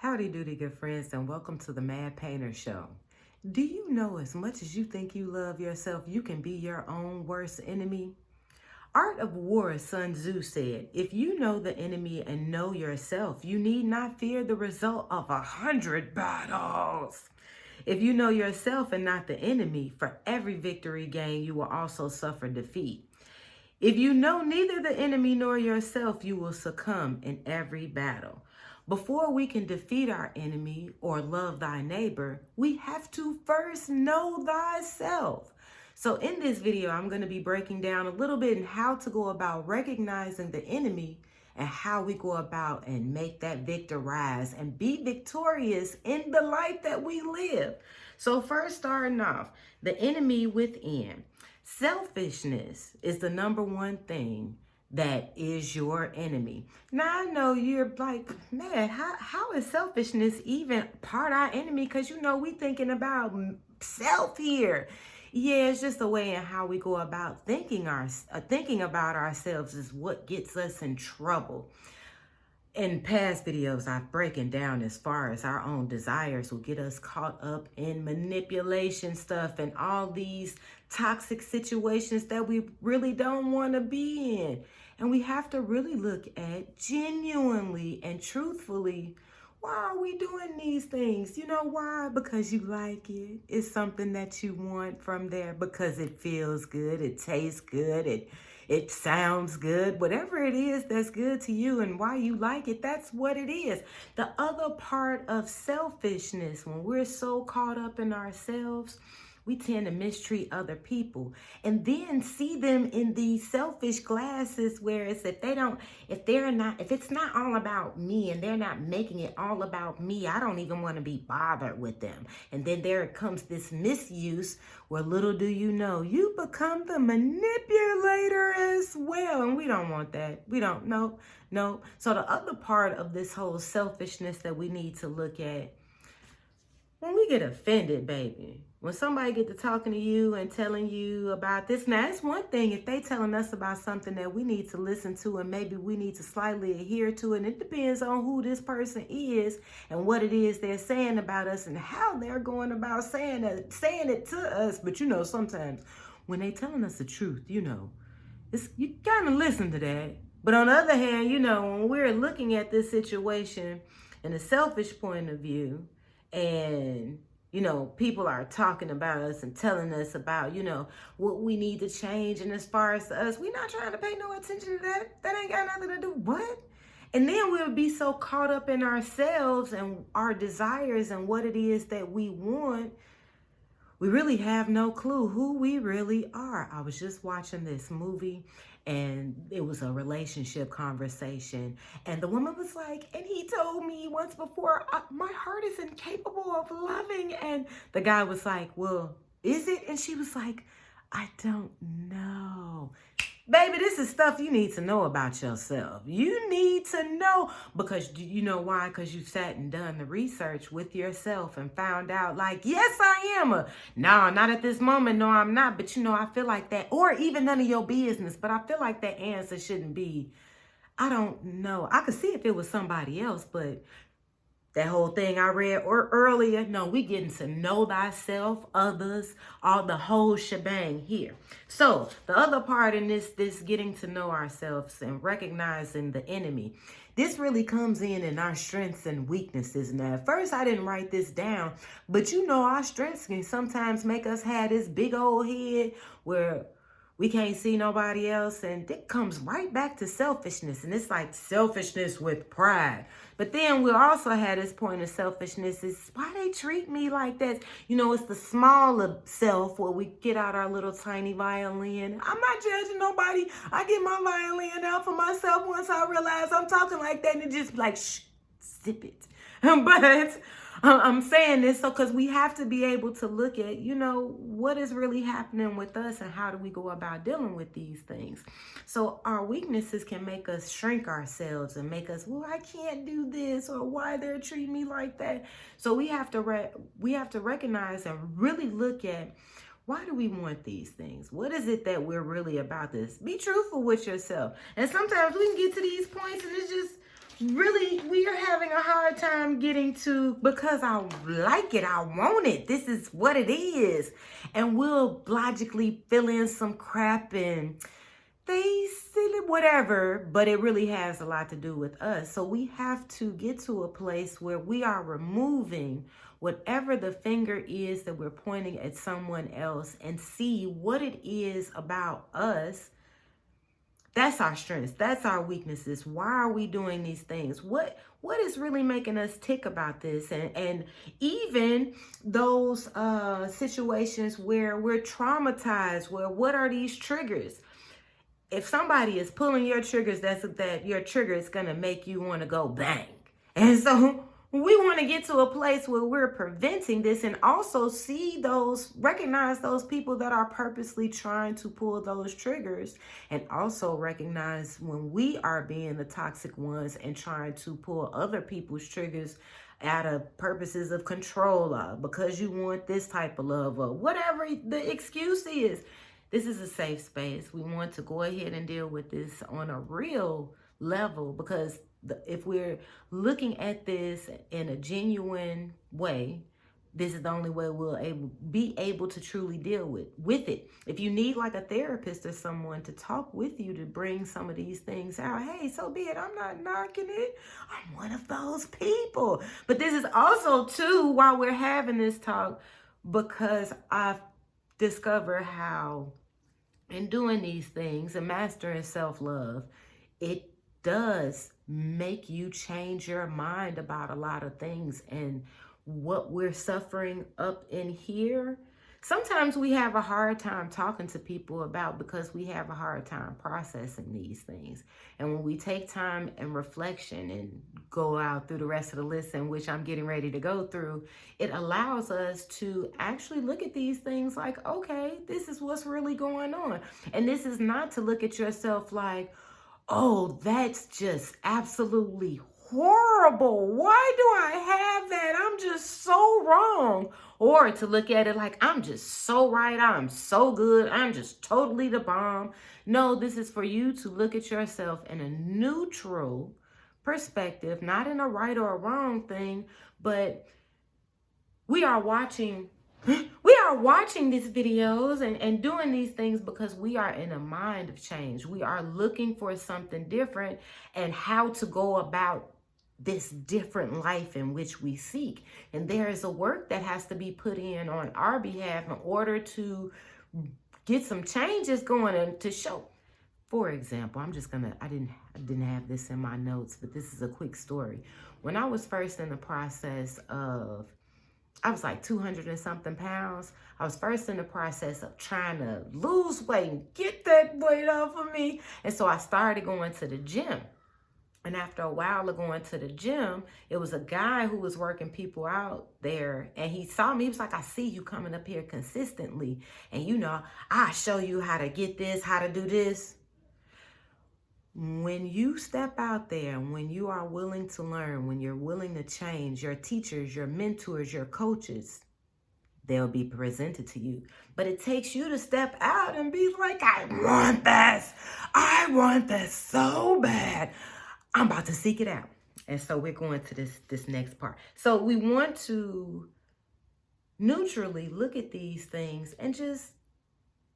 Howdy doody, good friends, and welcome to the Mad Painter Show. Do you know as much as you think you love yourself, you can be your own worst enemy? Art of War, Sun Tzu said, if you know the enemy and know yourself, you need not fear the result of 100 battles. If you know yourself and not the enemy, for every victory gained, you will also suffer defeat. If you know neither the enemy nor yourself, you will succumb in every battle. Before we can defeat our enemy or love thy neighbor, we have to first know thyself. So in this video, I'm going to be breaking down a little bit in how to go about recognizing the enemy and how we go about and make that victor rise and be victorious in the life that we live. So first, starting off, the enemy within. Selfishness is the number one thing that is your enemy. Now I know you're like, man, how is selfishness even part of our enemy? Because we thinking about self here. Yeah, it's just the way in how we go about thinking about ourselves is what gets us in trouble. In past videos, I've broken down as far as our own desires will get us caught up in manipulation stuff and all these toxic situations that we really don't want to be in. And we have to really look at genuinely and truthfully, why are we doing these things? You know why? Because you like it. It's something that you want from there because it feels good. It tastes good. It sounds good. Whatever it is that's good to you and why you like it, that's what it is. The other part of selfishness, when we're so caught up in ourselves, we tend to mistreat other people and then see them in these selfish glasses where it's if it's not all about me and they're not making it all about me, I don't even want to be bothered with them. And then there comes this misuse where little do you know, you become the manipulator as well. And we don't want that. We don't, no. So the other part of this whole selfishness that we need to look at, when we get offended, baby, when somebody get to talking to you and telling you about this, now it's one thing if they telling us about something that we need to listen to and maybe we need to slightly adhere to, and it depends on who this person is and what it is they're saying about us and how they're going about saying it to us. But sometimes when they telling us the truth, you kind of listen to that. But on the other hand, when we're looking at this situation in a selfish point of view, and people are talking about us and telling us about what we need to change, and as far as us, we're not trying to pay no attention to that ain't got nothing to do what. And then we'll be so caught up in ourselves and our desires and what it is that we want, we really have no clue who we really are. I was just watching this movie and it was a relationship conversation. And the woman was like, and he told me once before, my heart is incapable of loving. And the guy was like, well, is it? And she was like, I don't know. Baby, this is stuff you need to know about yourself. You need to know, because you know why? Because you sat and done the research with yourself and found out like, yes, I am. No, not at this moment. No, I'm not. But I feel like that, or even none of your business. But I feel like that answer shouldn't be, I don't know. I could see if it was somebody else, but that whole thing I read earlier, no, we getting to know thyself, others, all the whole shebang here. So the other part in this getting to know ourselves and recognizing the enemy, this really comes in our strengths and weaknesses. Now, at first I didn't write this down, but our strengths can sometimes make us have this big old head where we can't see nobody else, and it comes right back to selfishness, and it's like selfishness with pride. But then we'll also have this point of selfishness is why they treat me like that. It's the smaller self where we get out our little tiny violin. I'm not judging nobody. I get my violin out for myself once I realize I'm talking like that, and it just like, shh, zip it. But I'm saying this because we have to be able to look at, what is really happening with us and how do we go about dealing with these things. So our weaknesses can make us shrink ourselves and make us, well, I can't do this, or why they're treating me like that. So we have to recognize and really look at, why do we want these things? What is it that we're really about this? Be truthful with yourself. And sometimes we can get to these points and it's just, really we are having a hard time getting to, because I like it, I want it, this is what it is. And we'll logically fill in some crap and they silly whatever, but it really has a lot to do with us. So we have to get to a place where we are removing whatever the finger is that we're pointing at someone else and see what it is about us. That's our strengths. That's our weaknesses. Why are we doing these things? What is really making us tick about this? And even those situations where we're traumatized, where what are these triggers? If somebody is pulling your triggers, that your trigger is going to make you want to go bang. And so we want to get to a place where we're preventing this, and also recognize those people that are purposely trying to pull those triggers, and also recognize when we are being the toxic ones and trying to pull other people's triggers out of purposes of control, because you want this type of love, or whatever the excuse is. This is a safe space. We want to go ahead and deal with this on a real level, because if we're looking at this in a genuine way, this is the only way we'll be able to truly deal with it. If you need like a therapist or someone to talk with you to bring some of these things out, hey, so be it. I'm not knocking it. I'm one of those people. But this is also too why we're having this talk, because I've discovered how in doing these things and mastering self-love, it does make you change your mind about a lot of things. And what we're suffering up in here, sometimes we have a hard time talking to people about, because we have a hard time processing these things. And when we take time and reflection and go out through the rest of the list, in which I'm getting ready to go through, it allows us to actually look at these things like, okay, this is what's really going on. And this is not to look at yourself like, oh, that's just absolutely horrible. Why do I have that? I'm just so wrong. Or to look at it like, I'm just so right. I'm so good. I'm just totally the bomb. No, this is for you to look at yourself in a neutral perspective, not in a right or a wrong thing, but we are watching these videos and doing these things because we are in a mind of change. We are looking for something different and how to go about this different life in which we seek. And there is a work that has to be put in on our behalf in order to get some changes going and to show. For example, I didn't have this in my notes, but this is a quick story. When I was first in the process of, I was like 200 and something pounds. I was first in the process of trying to lose weight and get that weight off of me. And so I started going to the gym. And after a while of going to the gym, it was a guy who was working people out there. And he saw me. He was like, I see you coming up here consistently. And I'll show you how to get this, how to do this. When you step out there and when you are willing to learn, when you're willing to change, your teachers, your mentors, your coaches, they'll be presented to you. But it takes you to step out and be like, I want this. I want this so bad. I'm about to seek it out. And so we're going to this next part. So we want to neutrally look at these things and just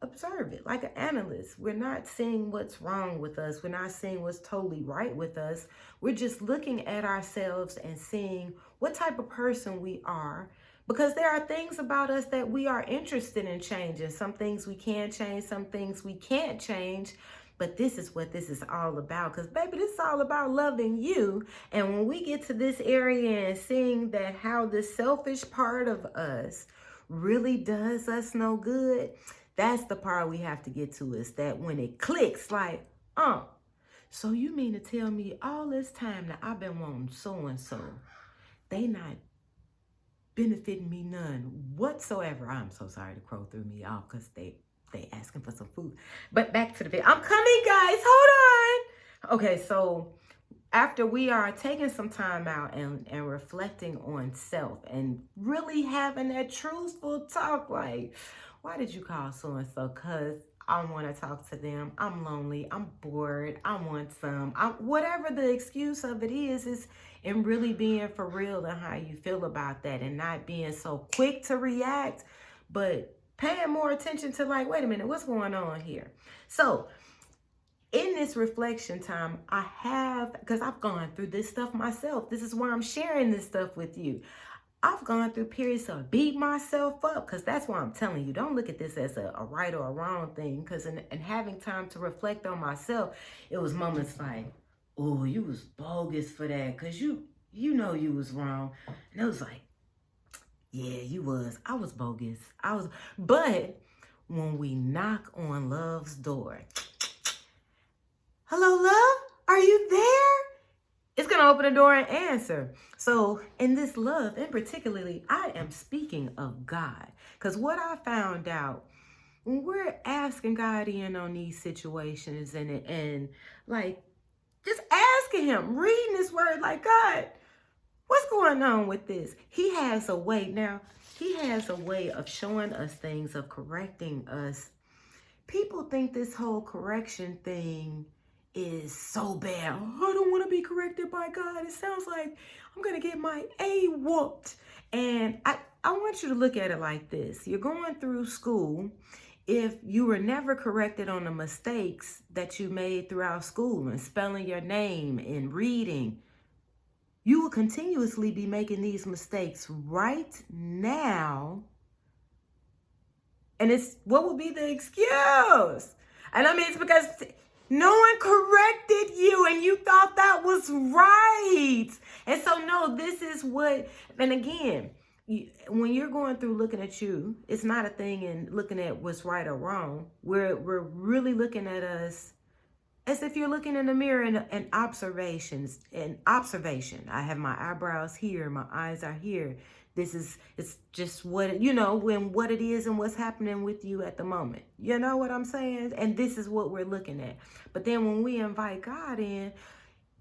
observe it like an analyst. We're not seeing what's wrong with us. We're not seeing what's totally right with us. We're just looking at ourselves and seeing what type of person we are, because there are things about us that we are interested in changing. Some things we can change, some things we can't change. But this is what this is all about, because baby, this is all about loving you. And when we get to this area and seeing that how this selfish part of us really does us no good, that's the part we have to get to, is that when it clicks like, so you mean to tell me all this time that I've been wanting so-and-so, they not benefiting me none whatsoever. I'm so sorry, the crow threw me off because they asking for some food. But back to the video. I'm coming, guys. Hold on. Okay, so after we are taking some time out and reflecting on self and really having that truthful talk, like, why did you call so-and-so? Because I want to talk to them. I'm lonely. I'm bored. I want some. Whatever the excuse of it is and really being for real and how you feel about that and not being so quick to react, but paying more attention to like, wait a minute, what's going on here? So in this reflection time, I have, because I've gone through this stuff myself. This is why I'm sharing this stuff with you. I've gone through periods of beat myself up, because that's why I'm telling you, don't look at this as a right or a wrong thing, because in having time to reflect on myself, it was moments like, oh, you was bogus for that, because you know you was wrong. And it was like, yeah, you was. I was bogus. But when we knock on love's door, hello, love, are you there? It's going to open the door and answer. So in this love, and particularly, I am speaking of God. Because what I found out, when we're asking God in on these situations and like just asking him, reading his word like, God, what's going on with this? He has a way. Now, he has a way of showing us things, of correcting us. People think this whole correction thing is so bad. Oh, I don't want to be corrected by God. It sounds like I'm going to get my A whooped. And I want you to look at it like this. You're going through school. If you were never corrected on the mistakes that you made throughout school and spelling your name and reading, you will continuously be making these mistakes right now. And it's what will be the excuse? And I mean, it's because no one corrected you and you thought that was right. And so, no, this is what, and again, when you're going through looking at you, it's not a thing in looking at what's right or wrong. We're really looking at us as if you're looking in the mirror and observation. I have my eyebrows here, my eyes are here. It's just what what it is and what's happening with you at the moment. You know what I'm saying? And this is what we're looking at. But then when we invite God in,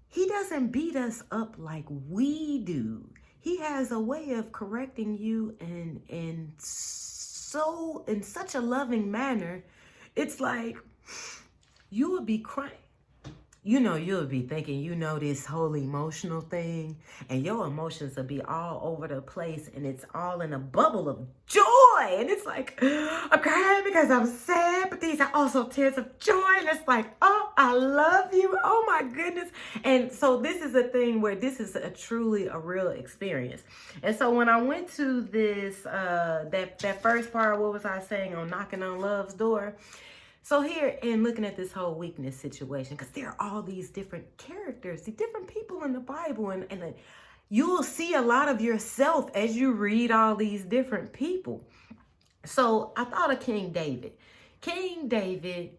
he doesn't beat us up like we do. He has a way of correcting you in such a loving manner. It's like you would be crying. You'll be thinking, this whole emotional thing, and your emotions will be all over the place, and it's all in a bubble of joy. And it's like, I'm crying because I'm sad, but these are also tears of joy. And it's like, oh, I love you. Oh my goodness. And so this is a thing where this is truly a real experience. And so when I went to this, that first part, what was I saying on knocking on love's door? So here, in looking at this whole weakness situation, because there are all these different characters, the different people in the Bible, and you'll see a lot of yourself as you read all these different people. So I thought of King David. King David,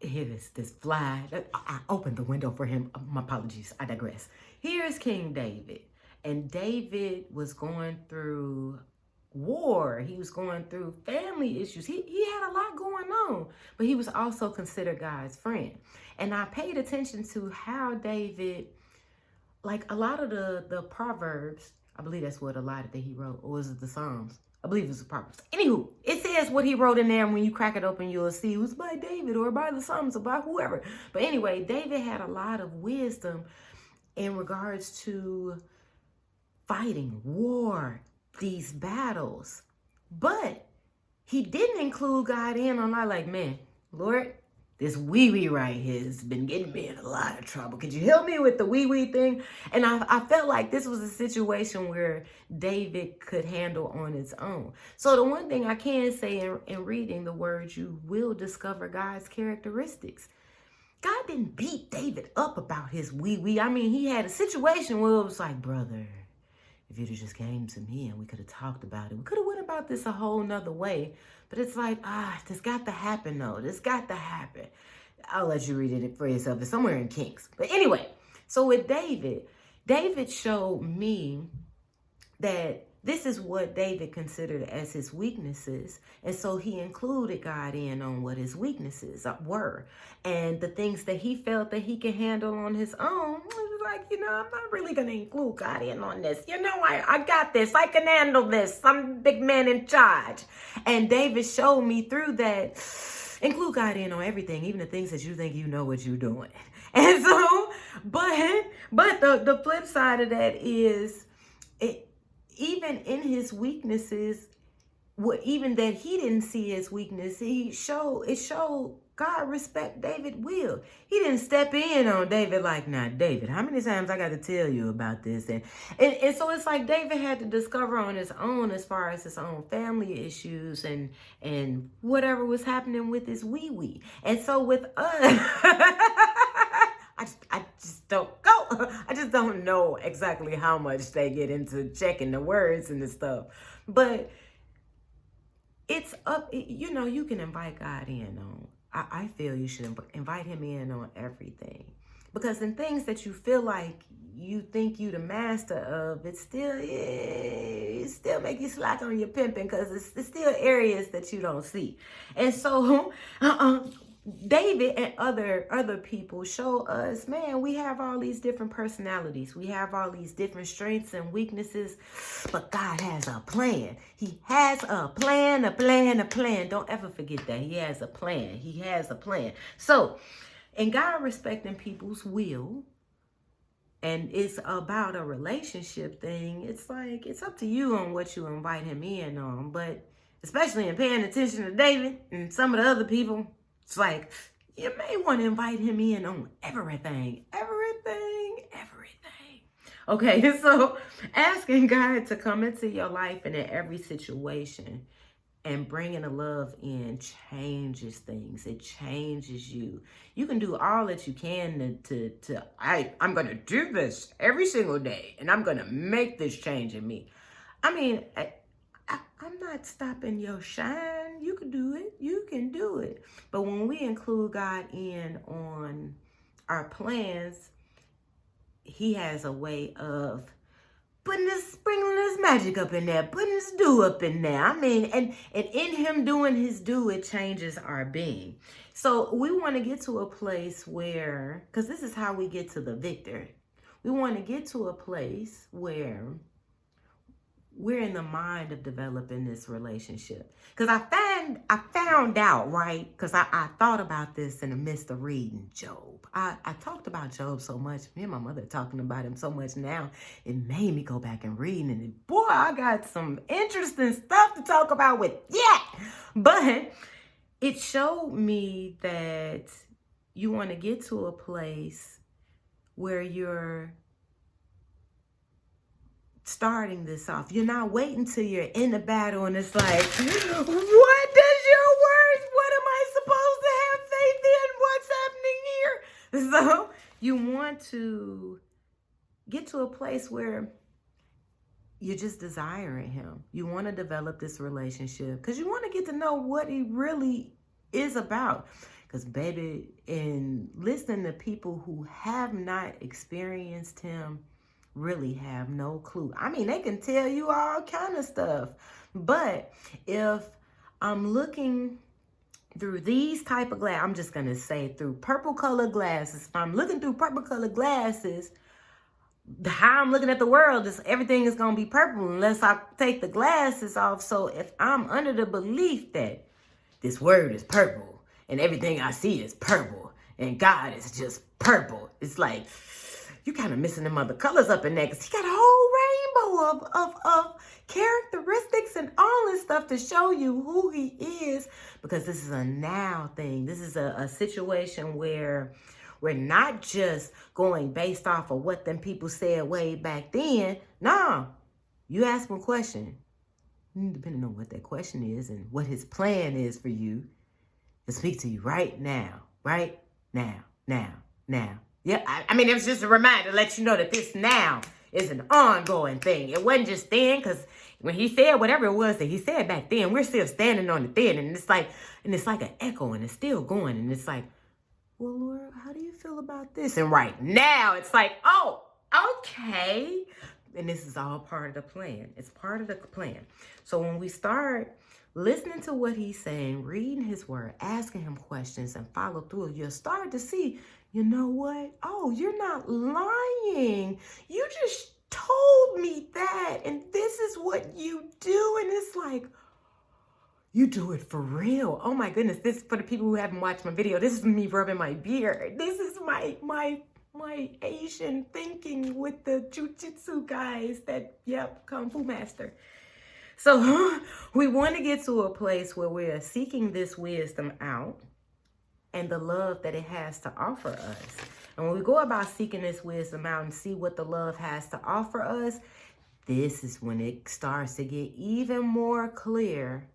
here is this fly. I opened the window for him. My apologies, I digress. Here's King David. And David was going through war. He was going through family issues. He had a lot going on, but he was also considered God's friend. And I paid attention to how David, like a lot of the Proverbs, I believe that's what a lot that he wrote, or was it the Psalms? I believe it was the Proverbs. Anywho, it says what he wrote in there, and when you crack it open, you'll see it was by David or by the Psalms or by whoever. But anyway, David had a lot of wisdom in regards to fighting war, these battles. But he didn't include God in on that, like, man, Lord, this wee right here has been getting me in a lot of trouble. Could you help me with the wee thing? And I felt like this was a situation where David could handle on its own. So the one thing I can say in reading the words, you will discover God's characteristics. God didn't beat David up about his wee. I mean, he had a situation where it was like, brother, if you'd have just came to me and we could have talked about it, we could have went about this a whole nother way. But it's like, this got to happen, though. This got to happen. I'll let you read it for yourself. It's somewhere in Kings. But anyway, so with David showed me that this is what David considered as his weaknesses. And so he included God in on what his weaknesses were. And the things that he felt that he could handle on his own, like, I'm not really going to include God in on this. I got this. I can handle this. I'm the big man in charge. And David showed me through that, Include God in on everything, even the things that you think you know what you're doing. And so, but the flip side of that is, it, even in his weaknesses, even that he didn't see his weakness, it showed God respect David will. He didn't step in on David like, nah, David, how many times I got to tell you about this? And so it's like David had to discover on his own, as far as his own family issues and whatever was happening with his wee. And so with us, I just don't go. I just don't know exactly how much they get into checking the words and the stuff. But it's up, you can invite God in on. I feel you should invite him in on everything. Because in things that you feel like you think you the master of, it still make you slack on your pimping, because it's still areas that you don't see. And so David and other people show us, man, we have all these different personalities. We have all these different strengths and weaknesses, but God has a plan. He has a plan. Don't ever forget that. He has a plan. He has a plan. So, in God respecting people's will, and it's about a relationship thing, it's like, it's up to you on what you invite him in on. But especially in paying attention to David and some of the other people, it's like, you may want to invite him in on everything. Okay, so asking God to come into your life and in every situation and bringing the love in changes things. It changes you. You can do all that you can I'm going to do this every single day, and I'm going to make this change in me. I mean, I'm not stopping your shine. You can do it. You can do it. But when we include God in on our plans, he has a way of sprinkling his magic up in there, putting his dew up in there. I mean, and in him doing his dew, it changes our being. So we want to get to a place where, because this is how we get to the victor. We want to get to a place where we're in the mind of developing this relationship. Because I found out, right? Because I thought about this in the midst of reading Job. I talked about Job so much. Me and my mother talking about him so much now. It made me go back and read. And boy, I got some interesting stuff to talk about with that. But it showed me that you want to get to a place where you're starting this off. You're not waiting till you're in the battle and it's like, what does your words? What am I supposed to have faith in? What's happening here? So you want to get to a place where you're just desiring him. You want to develop this relationship because you want to get to know what he really is about. Because baby, in listening to people who have not experienced him, really have no clue. I mean, they can tell you all kind of stuff, but if I'm looking through these type of glasses, I'm just gonna say through purple colored glasses. If I'm looking through purple colored glasses, how I'm looking at the world is everything is gonna be purple unless I take the glasses off. So if I'm under the belief that this word is purple and everything I see is purple and God is just purple, it's like, you kind of missing them other colors up in there, because he got a whole rainbow of characteristics and all this stuff to show you who he is, because this is a now thing. This is a situation where we're not just going based off of what them people said way back then. No, you ask him a question, depending on what that question is and what his plan is for you, to speak to you right now. Yeah, I mean, it was just a reminder to let you know that this now is an ongoing thing. It wasn't just then, because when he said whatever it was that he said back then, we're still standing on the then, and it's like an echo, and it's still going, and it's like, well, Lord, how do you feel about this? And right now, it's like, oh, okay. And this is all part of the plan. It's part of the plan. So when we start listening to what he's saying, reading his word, asking him questions, and follow through, you'll start to see, you know what? Oh, you're not lying. You just told me that, and this is what you do. And it's like, You do it for real. Oh my goodness. This, for the people who haven't watched my video, this is me rubbing my beard. This is my Asian thinking with the jujitsu guys that, yep, Kung Fu master. So we want to get to a place where we are seeking this wisdom out and the love that it has to offer us. And when we go about seeking this wisdom out and see what the love has to offer us, this is when it starts to get even more clear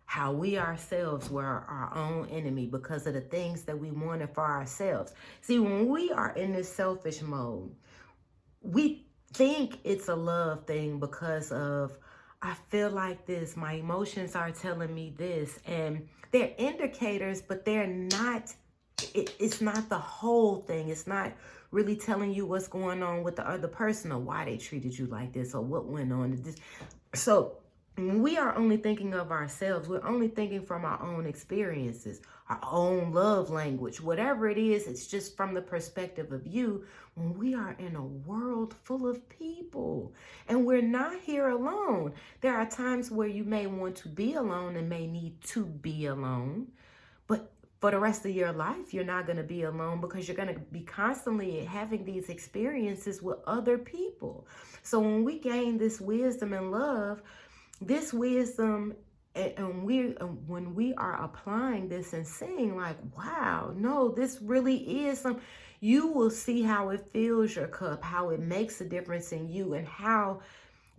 how we ourselves were our own enemy because of the things that we wanted for ourselves. See, when we are in this selfish mode, we think it's a love thing because of, I feel like this, my emotions are telling me this, and they're indicators, but they're not, it's not the whole thing. It's not really telling you what's going on with the other person or why they treated you like this or what went on. So we are only thinking of ourselves. We're only thinking from our own experiences, our own love language, whatever it is. It's just from the perspective of you when we are in a world full of people and we're not here alone. There are times where you may want to be alone and may need to be alone, but for the rest of your life, you're not going to be alone because you're going to be constantly having these experiences with other people. So when we gain this wisdom and love, this wisdom, and when we are applying this and seeing like, wow, no, this really is some, you will see how it fills your cup, how it makes a difference in you, and how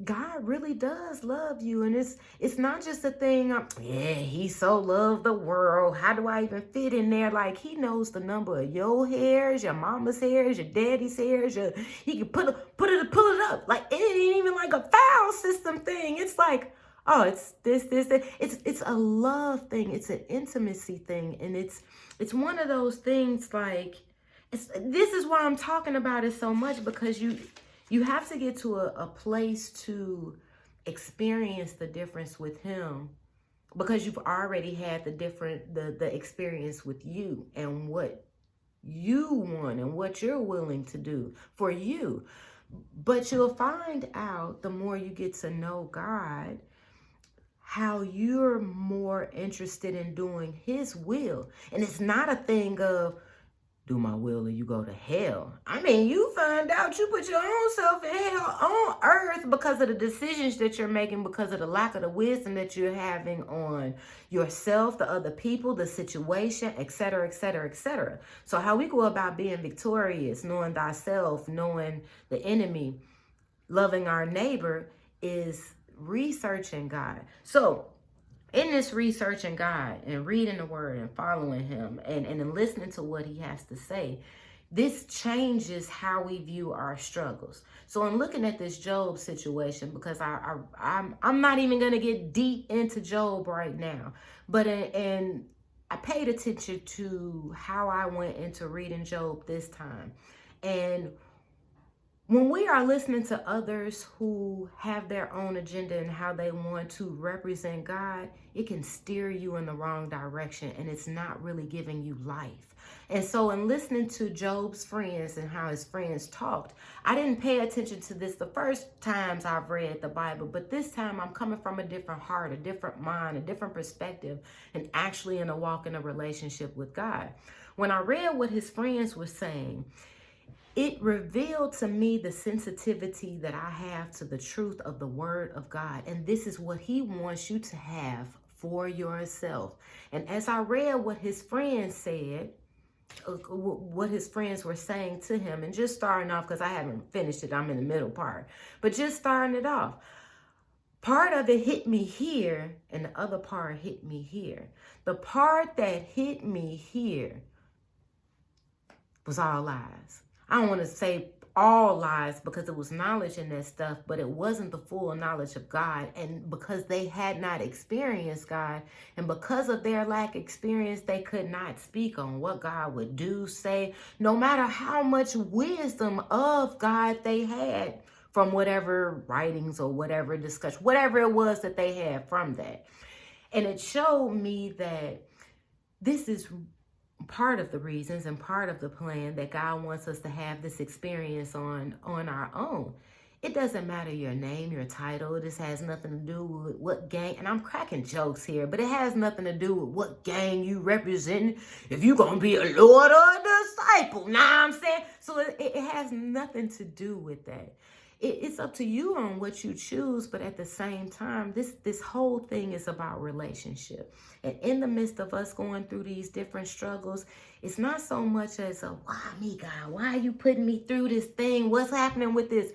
God really does love you. And it's not just a thing, yeah, he so loved the world. How do I even fit in there? Like, he knows the number of your hairs, your mama's hairs, your daddy's hairs. He can pull it up. Like, it ain't even like a file system thing. It's like, oh, it's this. It's a love thing. It's an intimacy thing. And it's one of those things like, this is why I'm talking about it so much, because you have to get to a place to experience the difference with him, because you've already had the experience with you and what you want and what you're willing to do for you. But you'll find out the more you get to know God, how you're more interested in doing his will. And it's not a thing of, do my will or you go to hell. I mean, you find out you put your own self in hell on earth because of the decisions that you're making, because of the lack of the wisdom that you're having on yourself, the other people, the situation, etc., etc., etc. So how we go about being victorious, knowing thyself, knowing the enemy, loving our neighbor, is researching God. So in this researching God and reading the word and following him and listening to what he has to say, this changes how we view our struggles. So in looking at this Job situation, because I'm not even going to get deep into Job right now, but and I paid attention to how I went into reading Job this time. And when we are listening to others who have their own agenda and how they want to represent God, it can steer you in the wrong direction, and it's not really giving you life. And so in listening to Job's friends and how his friends talked, I didn't pay attention to this the first times I've read the Bible, but this time I'm coming from a different heart, a different mind, a different perspective, and actually in a walk in a relationship with God. When I read what his friends were saying, it revealed to me the sensitivity that I have to the truth of the word of God. And this is what he wants you to have for yourself. And as I read what his friends said, what his friends were saying to him, and just starting off, because I haven't finished it, I'm in the middle part, but just starting it off, part of it hit me here and the other part hit me here. The part that hit me here was all lies. I don't want to say all lies because it was knowledge in that stuff, but it wasn't the full knowledge of God. And because they had not experienced God, and because of their lack of experience, they could not speak on what God would do, say, no matter how much wisdom of God they had from whatever writings or whatever discussion, whatever it was that they had from that. And it showed me that this is part of the reasons and part of the plan that God wants us to have this experience on our own. It doesn't matter your name, your title. This has nothing to do with what gang, and I'm cracking jokes here, but it has nothing to do with what gang you represent. If you're going to be a Lord or a disciple, know what I'm saying? So it has nothing to do with that. It's up to you on what you choose, but at the same time, this whole thing is about relationship. And in the midst of us going through these different struggles, it's not so much as a, why me, God? Why are you putting me through this thing? What's happening with this?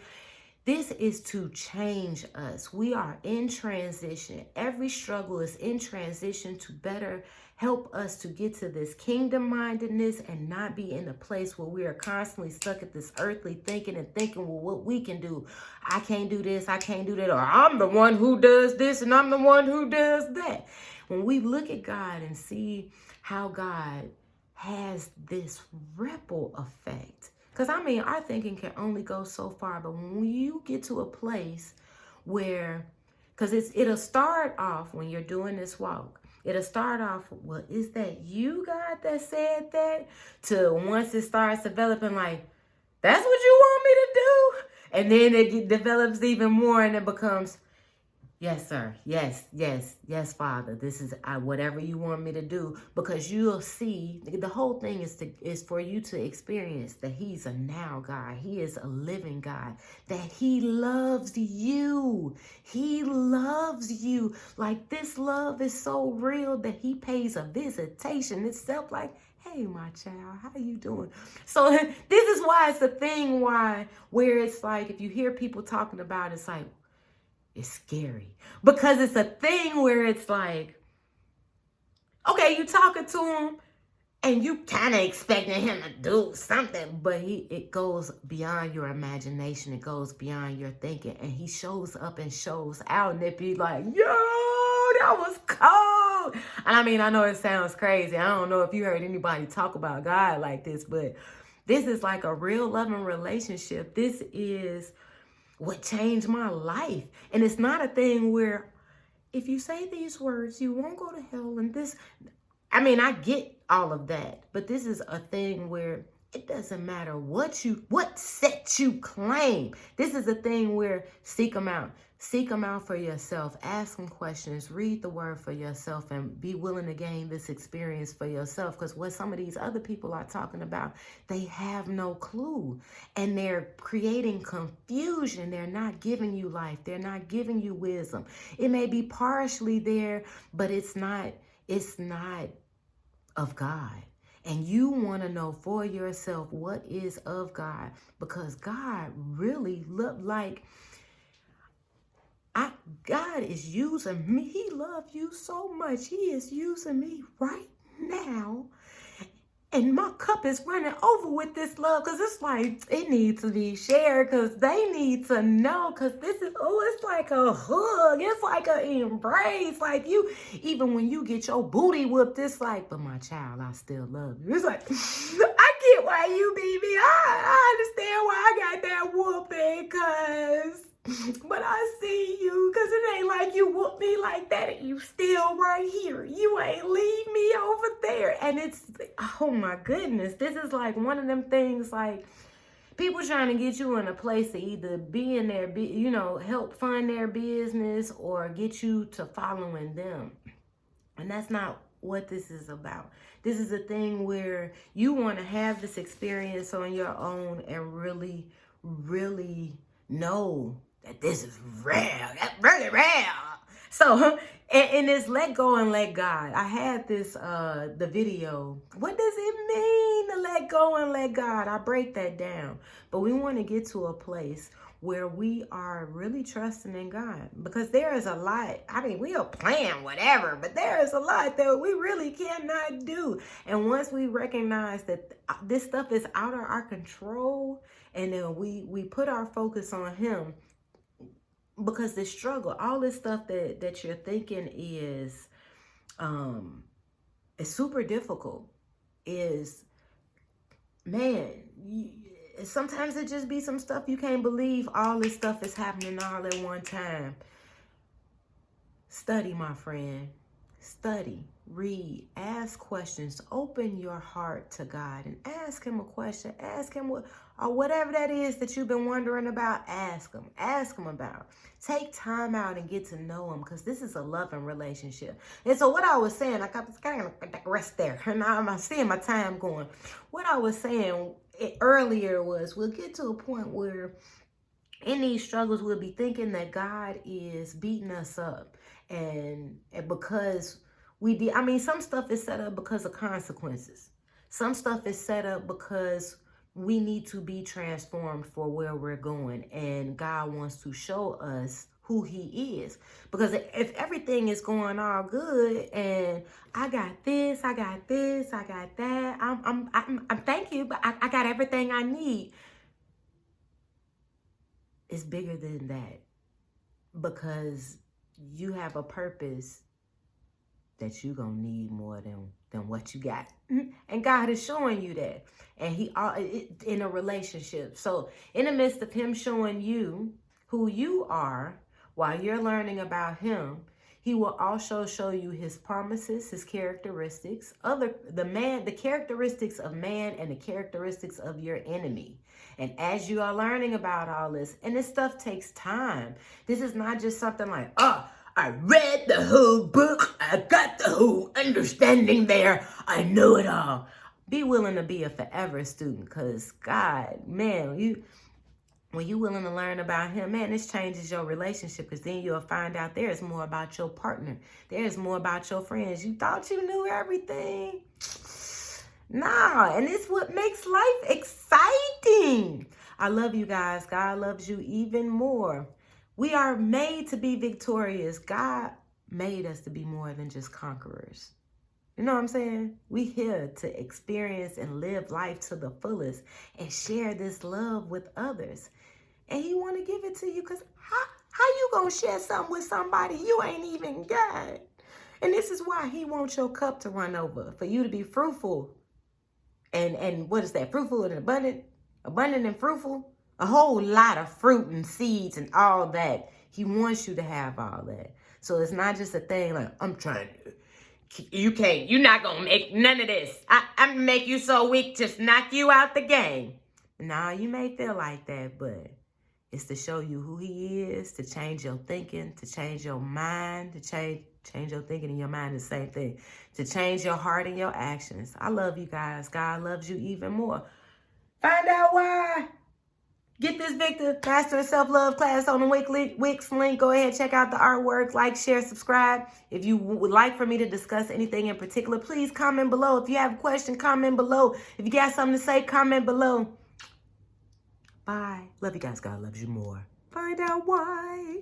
This is to change us. We are in transition. Every struggle is in transition to better help us to get to this kingdom-mindedness and not be in a place where we are constantly stuck at this earthly thinking and thinking, well, what we can do. I can't do this, I can't do that, or I'm the one who does this and I'm the one who does that. When we look at God and see how God has this ripple effect, because I mean, our thinking can only go so far, but when you get to a place where, because it'll start off when you're doing this walk, it'll start off, well, is that you, God, that said that? To once it starts developing like, that's what you want me to do? And then it develops even more and it becomes, yes, sir. Yes, yes, yes, Father. This is whatever you want me to do, because you'll see the whole thing is for you to experience that He's a now God. He is a living God, that He loves you. He loves you. Like, this love is so real that He pays a visitation itself. Like, hey, my child, how you doing? So this is why it's a thing where it's like, if you hear people talking about it, it's like, it's scary, because it's a thing where it's like, okay, you talking to him and you kind of expecting him to do something, but it goes beyond your imagination. It goes beyond your thinking, and He shows up and shows out, and it be like, yo, that was cold. And I mean, I know it sounds crazy. I don't know if you heard anybody talk about God like this, but this is like a real loving relationship. This is what changed my life. And it's not a thing where if you say these words, you won't go to hell. And this, I mean, I get all of that, but this is a thing where it doesn't matter what set you claim. This is a thing where seek them out. Seek them out for yourself. Ask them questions. Read the word for yourself and be willing to gain this experience for yourself. Because what some of these other people are talking about, they have no clue. And they're creating confusion. They're not giving you life. They're not giving you wisdom. It may be partially there, but it's not of God. And you want to know for yourself what is of God, because God really looked like, God is using me. He loves you so much. He is using me right now. And my cup is running over with this love, because it's like, it needs to be shared, because they need to know, because this is, it's like a hug. It's like an embrace. Like, you, even when you get your booty whooped, it's like, but my child, I still love you. It's like, I get why you beat me. I understand why I got that whooping, because, but I see you, because it ain't like you whoop me like that and you still right here. You ain't leave me over there. And it's, oh my goodness, this is like one of them things, like people trying to get you in a place to either be in their, help fund their business or get you to following them. And that's not what this is about. This is a thing where you want to have this experience on your own and really, really know that this is real. That's really real. So, and it's let go and let God. I had this, the video. What does it mean to let go and let God? I break that down. But we want to get to a place where we are really trusting in God, because there is a lot. I mean, we are playing whatever, but there is a lot that we really cannot do. And once we recognize that this stuff is out of our control, and then we put our focus on Him, because this struggle, all this stuff that you're thinking is super difficult, is, man, sometimes it just be some stuff you can't believe all this stuff is happening all at one time. Study, my friend. Study, read, ask questions, open your heart to God and ask Him a question. Ask Him, what or whatever that is that you've been wondering about, ask them. Ask them about. Take time out and get to know them, because this is a loving relationship. And so what I was saying, I was kind of rest there. And I'm seeing my time going. What I was saying earlier was, we'll get to a point where in these struggles, we'll be thinking that God is beating us up. And because some stuff is set up because of consequences. Some stuff is set up because we need to be transformed for where we're going. And God wants to show us who he is. Because if everything is going all good and I got this, I got that, I'm thank you, but I got everything I need. It's bigger than that, because you have a purpose that you're going to need more than what you got. And God is showing you that. And he in a relationship. So in the midst of him showing you who you are while you're learning about him, he will also show you his promises, his characteristics, the characteristics of man and the characteristics of your enemy. And as you are learning about all this, and this stuff takes time. This is not just something like, I read the whole book. I got the whole understanding there. I know it all. Be willing to be a forever student, because God, man, when you're willing to learn about him, man, this changes your relationship, because then you'll find out there's more about your partner. There's more about your friends. You thought you knew everything. Nah, and it's what makes life exciting. I love you guys. God loves you even more. We are made to be victorious. God made us to be more than just conquerors. You know what I'm saying? We here to experience and live life to the fullest and share this love with others. And he want to give it to you, because how you going to share something with somebody you ain't even got? And this is why he wants your cup to run over, for you to be fruitful. And what is that? Fruitful and abundant and fruitful. A whole lot of fruit and seeds and all that. He wants you to have all that. So it's not just a thing like, I'm trying to, you're not going to make none of this. I'm going to make you so weak, just knock you out the game. Nah, you may feel like that, but it's to show you who he is, to change your thinking, to change your mind, to change your thinking and your mind, the same thing. To change your heart and your actions. I love you guys. God loves you even more. Find out why. Get this Victor Master of Self-Love class on the Wix link. Go ahead, check out the artwork, like, share, subscribe. If you would like for me to discuss anything in particular, please comment below. If you have a question, comment below. If you got something to say, comment below. Bye. Love you guys. God loves you more. Find out why.